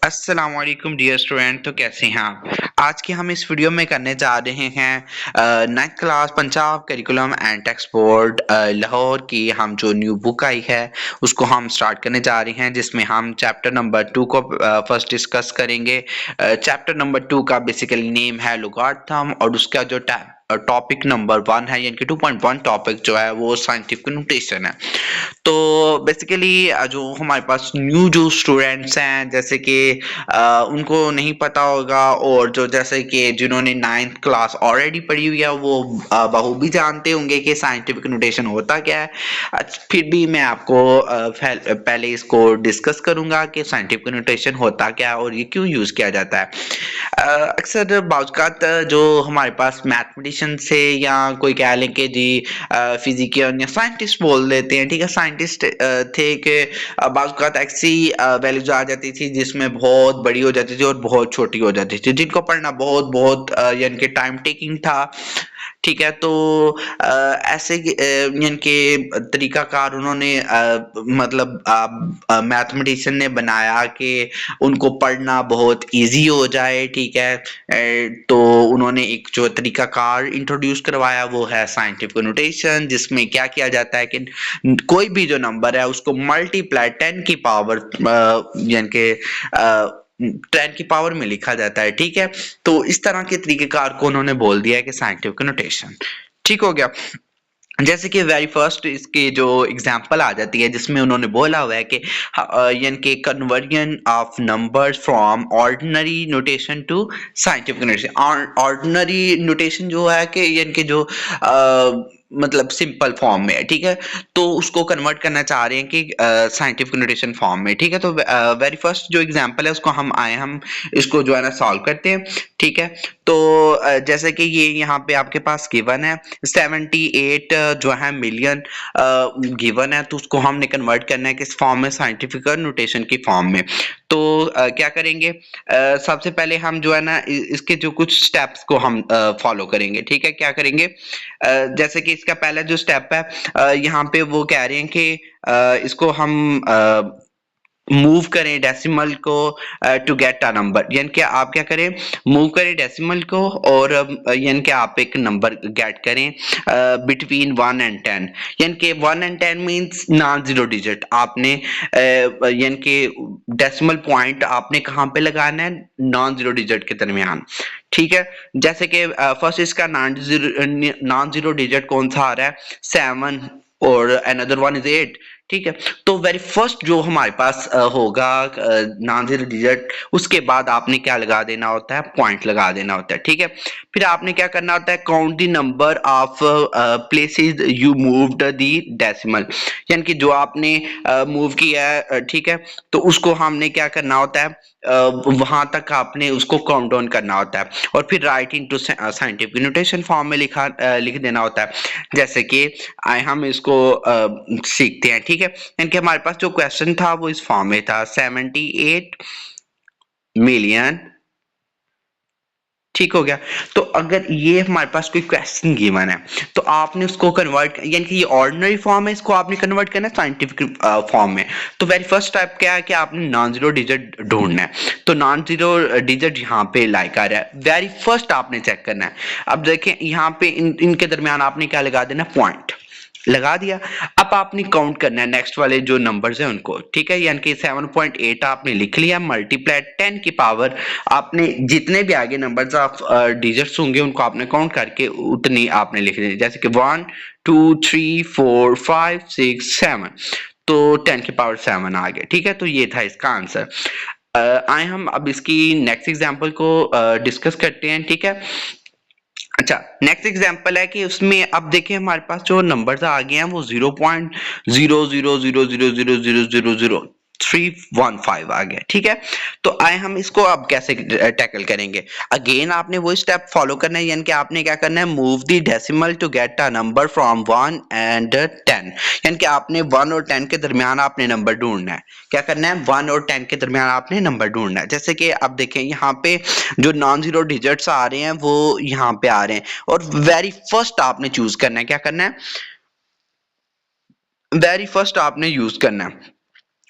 अस्सलाम वालेकुम dear student. तो कैसे हैं आप? आज के हम इस वीडियो में करने जा रहे हैं 9th class Punjab curriculum and text board Lahore की हम जो न्यू बुक आई है उसको हम स्टार्ट करने जा रहे हैं, जिसमें हम चैप्टर नंबर 2 को फर्स्ट डिस्कस करेंगे। चैप्टर नंबर 2 का बेसिकली नेम है लॉगरिथम और उसका जो टॉपिक नंबर 1 है यानी कि 2.1 टॉपिक जो है वो साइंटिफिक नोटेशन है। तो बेसिकली जो हमारे पास न्यू जो स्टूडेंट्स हैं जैसे कि उनको नहीं पता होगा, और जो जैसे कि जिन्होंने 9th क्लास ऑलरेडी पढ़ी हुई है वो बखूबी जानते होंगे कि साइंटिफिक नोटेशन होता क्या है। फिर भी मैं आपको पहले इसको डिस्कस करूंगा कि साइंटिफिक नोटेशन होता क्या है और ये क्यों यूज किया जाता है। अक्सर बाज़ जो हमारे पास मैथमेटिशियन से या कोई कह लें कि जी फिजिशियन या साइंटिस्ट बोल देते हैं, ठीक है। साइंटिस्ट थे कि बाज़ ऐसी वैल्यूज आ जाती थी जिसमें बहुत बड़ी हो जाती थी और बहुत छोटी हो जाती थी, जिनको पढ़ना बहुत बहुत यानी कि टाइम टेकिंग था, ठीक है। तो ऐसे यानी कि तरीकाकार उन्होंने मतलब मैथमेटिशियन ने बनाया कि उनको पढ़ना बहुत इजी हो जाए, ठीक है। तो उन्होंने एक जो तरीकाकार इंट्रोड्यूस करवाया वो है साइंटिफिक नोटेशन, जिसमें क्या किया जाता है कि कोई भी जो नंबर है उसको मल्टीप्लाई 10 की पावर यानी कि 10 की पावर में लिखा जाता है, ठीक है। तो इस तरह के तरीकेकार को उन्होंने बोल दिया है कि साइंटिफिक नोटेशन, ठीक हो गया। जैसे कि वेरी फर्स्ट इसकी जो एग्जांपल आ जाती है जिसमें उन्होंने बोला हुआ है कि यानी कि conversion of numbers from ordinary notation to scientific notation. Ordinary notation जो है कि यानी कि जो मतलब सिंपल फॉर्म में है, ठीक है। तो उसको कन्वर्ट करना चाह रहे हैं कि साइंटिफिक नोटेशन फॉर्म में, ठीक है। तो वेरी फर्स्ट जो एग्जांपल है उसको हम इसको जो है ना सॉल्व करते हैं, ठीक है। तो जैसे कि ये यहाँ पे आपके पास गिवन है 78 जो है मिलियन गिवन है, तो उसको हमने कन्वर्ट करना है किस फॉर्म में, साइंटिफिक नोटेशन की फॉर्म में। तो क्या करेंगे, सबसे पहले हम जो है ना इसके जो कुछ स्टेप्स को हम फॉलो करेंगे, ठीक है। क्या करेंगे, जैसे कि इसका पहला जो स्टेप है, यहाँ पे वो कह रहे हैं कि इसको हम मूव करें डेसिमल को टू गेट अ नंबर, यानी कि आप क्या करें, मूव करें डेसिमल को और यानी कि आप एक नंबर गेट करें बिटवीन 1 एंड 10। यानी कि 1 and 10 means non zero digit आपने यानी कि डेसिमल पॉइंट आपने कहाँ पे लगाना है, नॉन जीरो डिजिट के दरमियान, ठीक है। जैसे कि फर्स्ट इसका नॉन जीरो डिजिट कौन सा आ रहा है, 7 और अनदर वन इज 8, ठीक है। तो वेरी फर्स्ट जो हमारे पास होगा नॉन जीरो डिजिट, उसके बाद आपने क्या लगा देना होता है, पॉइंट लगा देना होता है, ठीक है। फिर आपने क्या करना होता है, count the number of places you moved the decimal, यानी कि जो आपने मूव किया है, ठीक है। तो उसको हमने क्या करना होता है, वहां तक आपने उसको काउंट डाउन करना होता है और फिर right into scientific notation form में लिख देना होता है। जैसे कि आए हम इसको सीखते हैं, ठीक है। यानी कि हमारे पास जो क्वेश्चन था वो इस फॉर्म में था 78 मिलियन, ठीक हो गया। तो अगर ये हमारे पास कोई क्वेश्चन गिवन है तो आपने उसको कन्वर्ट, यानी कि ये ऑर्डिनरी फॉर्म है, इसको आपने कन्वर्ट करना है साइंटिफिक फॉर्म में। तो वेरी फर्स्ट स्टेप क्या है कि आपने नॉन जीरो डिजिट ढूंढना है। तो नॉन जीरो डिजिट यहाँ पे लाइक आ रहा है, वेरी फर्स्ट आपने चेक करना है। अब देखें यहाँ पे इनके दरमियान आपने क्या लगा देना, पॉइंट लगा दिया। अब आपने काउंट करना है नेक्स्ट वाले जो नंबर्स हैं उनको, ठीक है। यानी कि 7.8 आपने लिख लिया, मल्टीप्लाई 10 की पावर, आपने जितने भी आगे नंबर्स ऑफ डिजिट्स होंगे उनको आपने काउंट करके उतनी आपने लिख दी, जैसे कि 1 2 3 4 5 6 7, तो 10 की पावर 7 आ गया, ठीक है। तो ये था इसका आंसर। आए हम अब इसकी नेक्स्ट एग्जांपल को डिस्कस करते हैं, ठीक है। अच्छा, नेक्स्ट एग्जांपल है कि उसमें अब देखिए हमारे पास जो नंबर्स आ गए हैं वो 0.000000315 आ गया, ठीक है। तो आए हम इसको अब कैसे टैकल करेंगे, अगेन आपने वो स्टेप फॉलो करना है, यानी कि आपने क्या करना है, move the decimal to get a number from 1 and 10, यानी कि आपने 1 और 10 के दरमियान आपने नंबर ढूंढना है। क्या करना है, 1 और 10 के दरमियान आपने नंबर ढूंढना है। जैसे कि अब देखें यहाँ पे जो नॉन जीरो डिजिट्स आ रहे हैं वो यहाँ पे आ रहे हैं, और वेरी फर्स्ट आपने चूज करना है, क्या करना है, वेरी फर्स्ट आपने यूज करना है,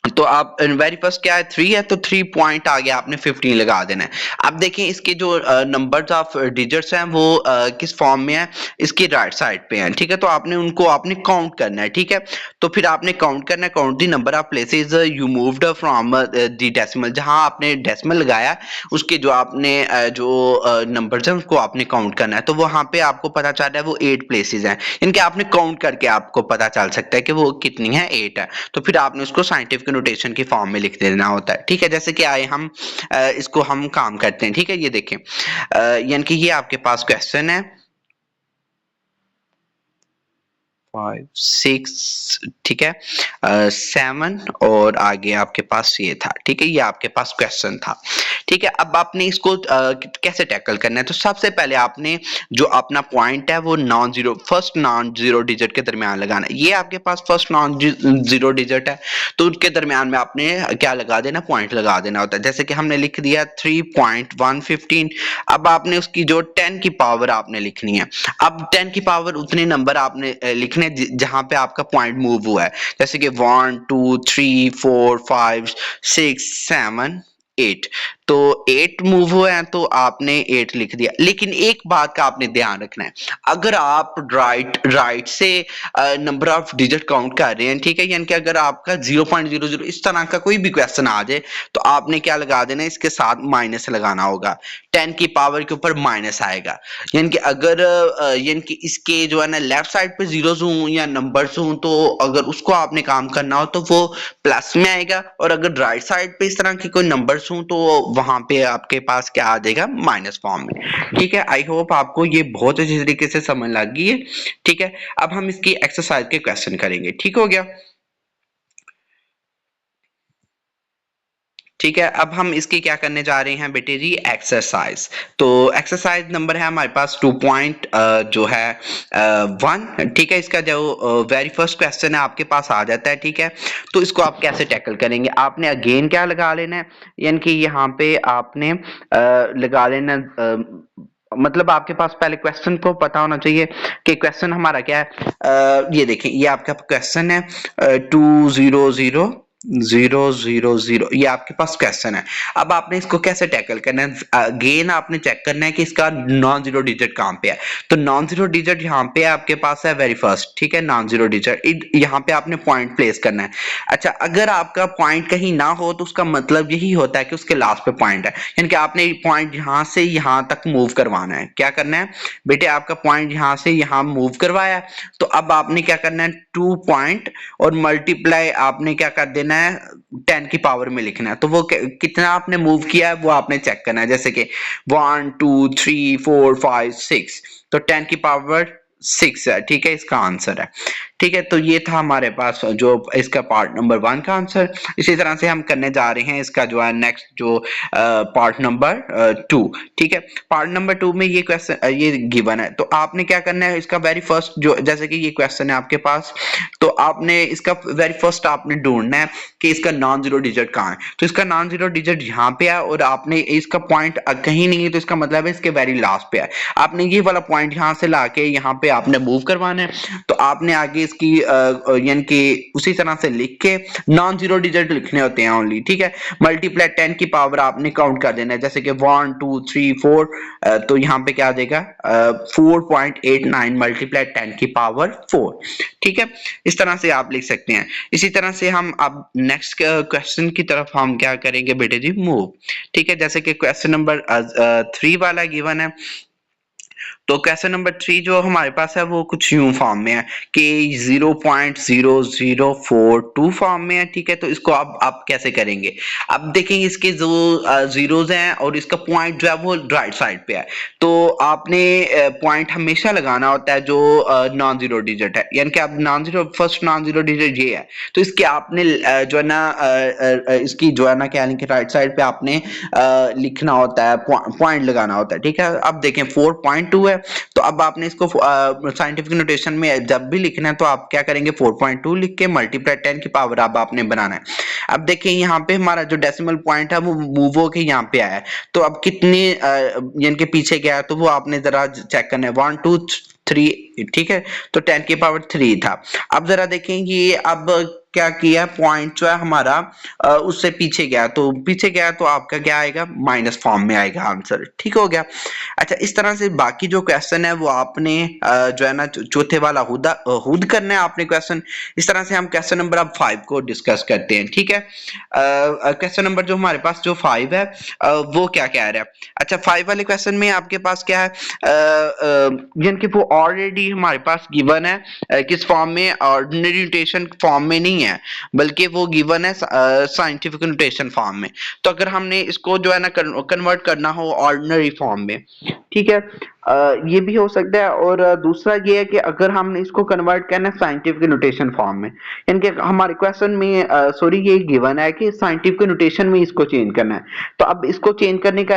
तो आप वेरी फर्स्ट क्या है 3 है तो 3 पॉइंट आगे आपने 15 लगा देना है। अब देखिए इसके जो नंबर्स ऑफ डिजिट्स हैं वो किस फॉर्म में है, इसकी राइट साइड पे हैं, ठीक है। तो आपने उनको आपने काउंट करना है, ठीक है। तो फिर आपने काउंट करना है, count the number of places you moved from the decimal, जहां आपने डेसिमल लगाया उसके जो आपने जो नंबर्स हैं उसको आपने काउंट करना है। तो वहां पे आपको पता चल रहा है वो 8 प्लेसेस हैं, इनके आपने काउंट करके आपको पता चल सकता है कि वो कितनी है, 8 है। तो फिर आपने उसको साइंटिफिक नोटेशन की फॉर्म में लिख देना होता है, ठीक है। जैसे कि आए हम इसको हम काम करते हैं, ठीक है। ये देखें यानी कि ये आपके पास क्वेश्चन है 5 6, ठीक है, 7 और आगे आपके पास ये था, ठीक है। ये आपके पास क्वेश्चन था, ठीक है। अब आपने इसको कैसे टैकल करना है, तो सबसे पहले आपने जो अपना पॉइंट है वो non zero, first non zero digit के दरमियान लगाना है। ये आपके पास फर्स्ट नॉन जीरो डिजिट है तो उनके दरमियान में आपने क्या लगा देना, पॉइंट लगा देना होता है। जैसे कि हमने लिख दिया 3.115। अब आपने उसकी जो 10 की पावर आपने लिखनी है। अब 10 की पावर उतने नंबर आपने लिखने जहां पे आपका पॉइंट मूव हुआ है, जैसे कि 1 2 3 4 5 6 7 8। तो 8 मूव हुए हैं तो आपने 8 लिख दिया। लेकिन एक बात का आपने ध्यान रखना है, अगर आप राइट से नंबर ऑफ डिजिट काउंट कर रहे हैं, ठीक है, यानी कि अगर आपका 0.00 इस तरह का कोई भी क्वेश्चन आ जाए तो आपने क्या लगा देना, इसके साथ माइनस लगाना होगा। 10 की पावर के ऊपर माइनस आएगा, यानी कि अगर यानी कि इसके जो है ना लेफ्ट साइड पे जीरोस हों या नंबर्स हों तो अगर उसको आपने काम करना हो तो वो प्लस में आएगा, और अगर राइट साइड पे इस तरह के कोई नंबर्स हों तो वहां पे आपके पास क्या आ जाएगा, माइनस फॉर्म में, ठीक है। आई होप आपको ये बहुत अच्छी तरीके से समझ लग गई है, ठीक है। अब हम इसकी एक्सरसाइज के क्वेश्चन करेंगे, ठीक हो गया, ठीक है। अब हम इसकी क्या करने जा रहे हैं बेटे जी, एक्सरसाइज। तो एक्सरसाइज नंबर है हमारे पास 2 पॉइंट जो है 1, ठीक है। इसका जो वेरी फर्स्ट क्वेश्चन है आपके पास आ जाता है, ठीक है। तो इसको आप कैसे टैकल करेंगे, आपने अगेन क्या लगा लेना है, यानी कि यहाँ पे आपने लगा लेना मतलब आपके पास पहले क्वेश्चन को पता होना चाहिए कि क्वेश्चन हमारा क्या है। ये देखिए ये आपका क्वेश्चन है 20000 ये आपके पास क्वेश्चन है। अब आपने इसको कैसे टैकल करना है, अगेन आपने चेक करना है कि इसका नॉन जीरो डिजिट कहाँ पे है। तो नॉन जीरो डिजिट यहाँ पे आपके पास है वेरी फर्स्ट, ठीक है। नॉन जीरो डिजिट यहाँ पे आपने पॉइंट प्लेस करना है। अच्छा, अगर आपका पॉइंट कहीं ना हो तो उसका मतलब यही होता है कि उसके लास्ट पे पॉइंट है, यानी कि आपने पॉइंट यहाँ से यहाँ तक मूव करवाना है। क्या करना है बेटे, आपका पॉइंट यहाँ से यहाँ मूव करवाया, तो अब आपने क्या करना है 2 पॉइंट और मल्टीप्लाई आपने क्या कर देना है 10 की पावर में लिखना है। तो वो कितना आपने मूव किया है वो आपने चेक करना है, जैसे कि 1 2 3 4 5 6, तो 10 की पावर 6 है, ठीक है, इसका आंसर है, ठीक है। तो ये था हमारे पास जो इसका पार्ट नंबर 1 का आंसर। इसी तरह से हम करने जा रहे हैं इसका जो है नेक्स्ट जो पार्ट नंबर 2, ठीक है। पार्ट नंबर 2 में ये क्वेश्चन ये गिवन है, तो आपने क्या करना है, इसका वेरी फर्स्ट जो जैसे कि ये क्वेश्चन है आपके पास, तो आपने इसका वेरी फर्स्ट आपने ढूंढना है कि इसका नॉन जीरो डिजिट कहाँ है। तो इसका नॉन जीरो डिजिट यहाँ पे है और आपने इसका पॉइंट कहीं नहीं है, तो इसका मतलब है इसके वेरी लास्ट पे है। आपने ये वाला पॉइंट यहाँ से लाके यहाँ पे आपने मूव करवाना है। तो आपने आगे इसकी यानी कि उसी तरह से लिख के नॉन जीरो डिजिट लिखने होते हैं ओनली, ठीक है। मल्टीप्लाई 10 की पावर आपने काउंट कर देना है, जैसे कि 1 2 3 4, तो यहाँ पे क्या आ जाएगा 4.89 मल्टीप्लाई 10 की पावर 4, ठीक है। इस तरह से आप लिख सकते हैं। इसी तरह से हम अब नेक्स्ट क्वेश्चन की तरफ हम क्या करेंगे बेटे जी, मूव, ठीक है। जैसे कि क्वेश्चन नंबर 3 वाला गिवन है, तो क्वेश्चन नंबर 3 जो हमारे पास है वो कुछ यूं फॉर्म में है कि 0.0042 फॉर्म में है, ठीक है। तो इसको आप कैसे करेंगे, अब देखेंगे इसके जो जीरोस हैं और इसका पॉइंट जो है वो राइट साइड पे है, तो आपने पॉइंट हमेशा लगाना होता है जो नॉन जीरो डिजिट है, यानी कि अब non zero first non zero digit ये है, तो इसके आपने जो है ना इसकी जो है ना क्या, यानी कि राइट साइड पे आपने लिखना होता है, पॉइंट लगाना होता है, ठीक है। अब देखें 4.2 है, तो अब आपने इसको साइंटिफिक नोटेशन में जब भी लिखना है तो आप क्या करेंगे 4.2 लिख के मल्टीप्लाई 10 की पावर अब आपने बनाना है। अब देखिए यहाँ पे हमारा जो डेसिमल पॉइंट है वो मूव होके यहाँ पे आया है, तो अब कितने यानी कि पीछे गया है तो वो आपने जरा चेक करना है 1 2 3, ठीक है। तो 10 की पावर 3 था। अब जरा देखें ये अब क्या किया, पॉइंट जो है हमारा उससे पीछे गया, तो पीछे गया तो आपका क्या आएगा, माइनस फॉर्म में आएगा आंसर। ठीक हो गया। अच्छा, इस तरह से बाकी जो क्वेश्चन है वो आपने जो है ना चौथे वाला खुद करना है आपने क्वेश्चन। इस तरह से हम क्वेश्चन नंबर अब 5 को डिस्कस करते हैं। ठीक है, क्वेश्चन नंबर जो हमारे पास जो 5 है वो क्या कह रहा है। अच्छा, 5 वाले क्वेश्चन में आपके पास क्या है, यानी कि वो ऑलरेडी हमारे पास गिवन है, किस फॉर्म में, ऑर्डिनरी नोटेशन फॉर्म में नहीं है, बल्कि वो गिवन है साइंटिफिक नोटेशन फॉर्म में। तो अगर हमने इसको जो है ना कन्वर्ट करना हो ऑर्डिनरी फॉर्म में, ठीक है, ये भी हो सकता है। और दूसरा ये है कि अगर हमने इसको कन्वर्ट करना है साइंटिफिक नोटेशन फॉर्म में, यानी कि हमारे क्वेश्चन में सॉरी ये गिवन है कि साइंटिफिक नोटेशन में इसको चेंज करना है। तो अब इसको चेंज करने का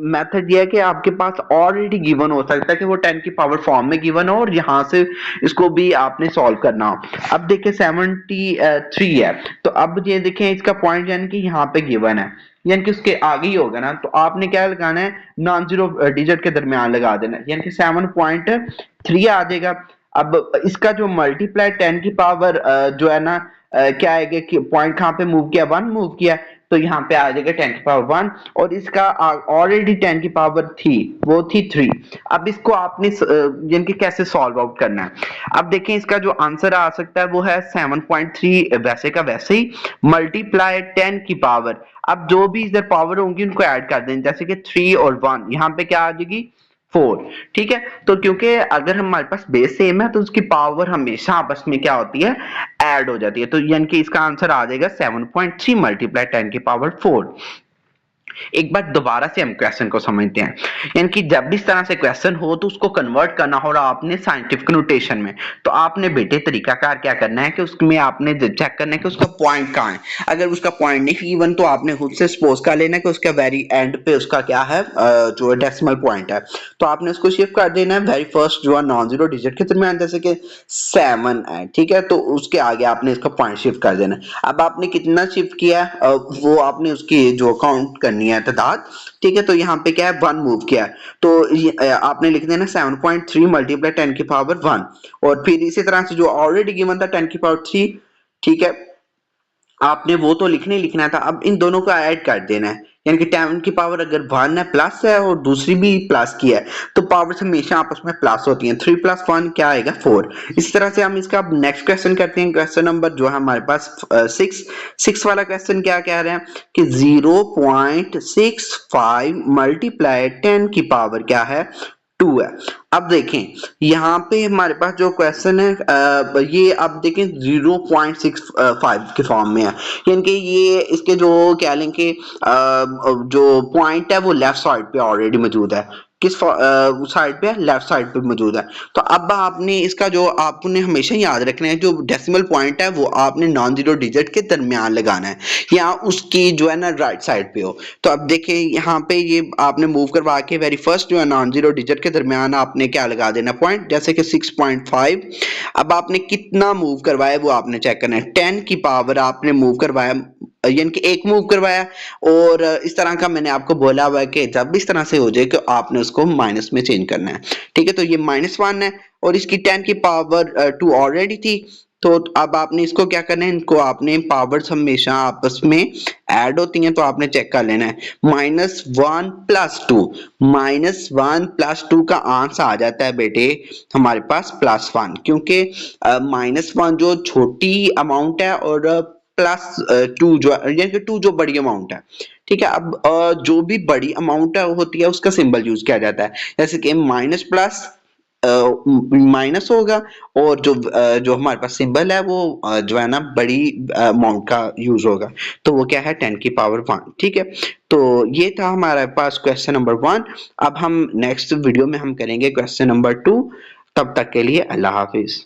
मेथड ये है कि आपके पास ऑलरेडी गिवन हो सकता है कि वो 10 की पावर फॉर्म में गिवन हो और यहाँ से इसको भी आपने सॉल्व करना हो। अब देखिए 73 है, तो अब ये देखें इसका पॉइंट यानी कि यहाँ पे गिवन है, यानी कि उसके आगे ही होगा ना, तो आपने क्या लगाना है, नॉन जीरो डिजिट के दरमियान लगा देना है, यानी कि 7.3 आ जाएगा। अब इसका जो मल्टीप्लाई 10 की पावर जो है ना क्या आएगा कि पॉइंट कहाँ पे मूव किया, 1 मूव किया, तो यहाँ पे आ जाएगा 10 की पावर 1, और इसका ऑलरेडी 10 की पावर थी, वो थी 3। अब इसको आपने यानी कि कैसे सॉल्व आउट करना है। अब देखें इसका जो आंसर आ सकता है वो है 7.3 वैसे का वैसे ही मल्टीप्लाई 10 की पावर। अब जो भी इधर पावर होंगी उनको ऐड कर दें, जैसे कि 3 और 1, यहाँ पे क्या आ जाएगी 4। ठीक है, तो क्योंकि अगर हमारे पास बेस सेम है तो उसकी पावर हमेशा आपस में क्या होती है, ऐड हो जाती है। तो यानी कि इसका आंसर आ जाएगा 7.3 मल्टीप्लाई 10 की पावर 4। एक बार दोबारा से हम क्वेश्चन को समझते हैं, यानी कि जब भी इस तरह से क्वेश्चन हो तो उसको कन्वर्ट करना हो रहा आपने साइंटिफिक नोटेशन में, तो आपने बेटे तरीकाकार क्या करना है कि उसमें आपने चेक करना है कि उसका पॉइंट कहाँ है। अगर उसका पॉइंट नहीं इवन तो आपने खुद से सपोज कर लेना कि उसका वेरी एंड पे उसका क्या है जो डेसिमल पॉइंट है, तो आपने उसको शिफ्ट कर देना है वेरी फर्स्ट जो है नॉन जीरो डिजिट के दरमियान, जैसे कि 7 है। ठीक है, तो उसके आगे आपने इसका पॉइंट शिफ्ट कर देना है। अब आपने कितना शिफ्ट किया वो आपने उसकी जो काउंट करनी है तादाद। ठीक है, तो यहाँ पे क्या है 1 मूव किया है, तो आपने लिख देना 7.3 मल्टीप्लाई 10 की पावर 1, और फिर इसी तरह से जो ऑलरेडी गिवन था 10 की पावर 3। ठीक है, आपने वो तो लिखना ही लिखना था, अब इन दोनों को ऐड कर देना है, यानी कि 10 की पावर अगर 1 है प्लस है और दूसरी भी प्लस की है, तो पावर्स हमेशा आपस में प्लस होती हैं। 3 प्लस 1 क्या आएगा 4। इस तरह से हम इसका नेक्स्ट क्वेश्चन करते हैं। क्वेश्चन नंबर जो है हमारे पास 6 वाला क्वेश्चन क्या कह रहे हैं कि 0.65 मल्टीप्लाई 10 की पावर क्या है 2 है। अब देखें यहाँ पे हमारे पास जो क्वेश्चन है ये आप देखें 0.65 के फॉर्म में है, यानी कि ये इसके जो कह लें कि जो पॉइंट है वो लेफ्ट साइड पे ऑलरेडी मौजूद है। किस साइड पे, लेफ्ट साइड पे मौजूद है। तो अब आपने इसका जो आपने हमेशा याद रखना है, जो डेसिमल पॉइंट है वो आपने नॉन जीरो डिजिट के दरमियान लगाना है, या उसकी जो है ना राइट साइड पे हो। तो अब देखिए यहाँ पे ये आपने मूव करवा के वेरी फर्स्ट जो है नॉन जीरो डिजिट के दरमियान आपने क्या लगा देना पॉइंट, जैसे कि 6.5। अब आपने कितना मूव करवाया वो आपने चेक करना है। 10 की पावर आपने मूव करवाया, यानी कि एक मूव करवाया, और इस तरह का मैंने आपको बोला हुआ है कि जब भी इस तरह से हो जाए कि आपने उसको माइनस में चेंज करना है। ठीक है, तो ये -1 है और इसकी 10 की पावर 2 ऑलरेडी थी, तो अब आपने इसको क्या करना है, इनको आपने पावर्स हमेशा आपस में ऐड होती हैं, तो आपने चेक कर लेना है। -1 प्लस 2, -1 प्लस 2 का आंसर आ जाता है बेटे हमारे पास +1, क्योंकि -1 जो छोटी अमाउंट है और +2 जो यानी कि 2 जो बड़ी अमाउंट है। ठीक है, अब जो भी बड़ी अमाउंट होती है उसका सिंबल यूज किया जाता है, जैसे कि माइनस प्लस माइनस होगा, और जो हमारे पास सिंबल है वो जो है ना बड़ी अमाउंट का यूज होगा, तो वो क्या है 10 की पावर 1। ठीक है, तो ये था हमारे पास क्वेश्चन नंबर 1। अब हम नेक्स्ट वीडियो में हम करेंगे क्वेश्चन नंबर 2। तब तक के लिए अल्लाह हाफिज।